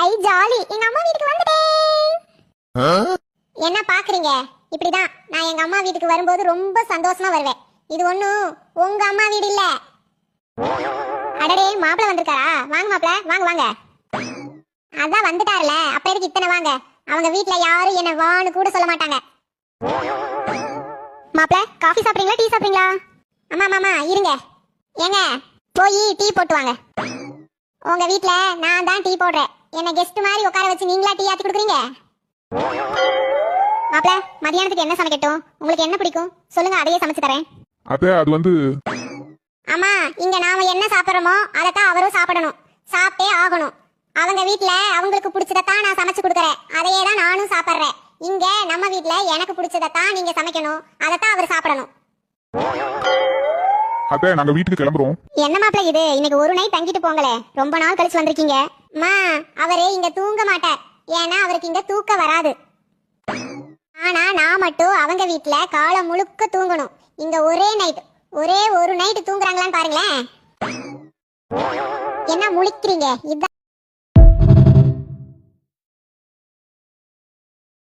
ஐ jolly, எங்க அம்மா வீட்டுக்கு வந்துட்டேன். என்ன பாக்குறீங்க? இப்படிதான் நான் எங்க அம்மா வீட்டுக்கு வரும்போது ரொம்ப சந்தோஷமா வருவேன். இது ஒண்ணும் உங்க அம்மா வீடு இல்ல. அடடே, மாப்பிள வந்திருக்காரா? வாங்க மாப்பிள, வாங்க வாங்க. அதான் வந்துட்டாருல, அப்ப எதுக்கு இத்தனை வாங்க? அவங்க வீட்ல யாரும் என்ன வான்னு கூட சொல்ல மாட்டாங்க. மாப்பிள, காஃபி சாப்பிடுறீங்களா டீ சாப்பிடுறீங்களா? அம்மா மாமா இருங்க. ஏங்க போய் டீ போட்டு வாங்க. உங்க வீட்ல நான் தான் டீ போடுறேன். என்ன கெஸ்ட் மாதிரி உட்கார வச்சு நீங்களா டீ ஆத்தி கொடுக்குறீங்க? மாப்பிள, மதியானத்துக்கு என்ன சமைக்கட்டும்? உங்களுக்கு என்ன பிடிக்கும் சொல்லுங்க, அதையே சமைச்சு தரேன். அது வந்து அம்மா, இங்க நாம என்ன சாப்பிடுறோமோ அதத்தான் அவரும் சாப்பிடணும், சாப்பிட்டே ஆகணும். அவங்க வீட்ல அவங்களுக்கு பிடிச்சதான் நான் சமைச்சு கொடுக்கறேன், அதையே தான் நானும் சாப்பிடுறேன். இங்க நம்ம வீட்ல எனக்கு பிடிச்சதான் நீங்க சமைக்கணும், அதத்தான் அவர் சாப்பிடணும். அத்தை, நாங்க வீட்டுக்கு கிளம்புறோம். என்ன மாப்பிள இது, இன்னைக்கு ஒரு நைட் தங்கிட்டு போங்களே, ரொம்ப நாள் கழிச்சு வந்திருக்கீங்க. அம்மா, அவரே இங்க தூங்க மாட்டார், ஏன்னா அவருக்கு இங்க தூக்க வராது. ஆனா நான் மட்டும் அவங்க வீட்ல காலம் முழுக்க தூங்கணும். இங்க ஒரே ஒரு நைட் தூங்குறாங்களான்னு பாருங்களேன். என்ன முழிக்கிறீங்க?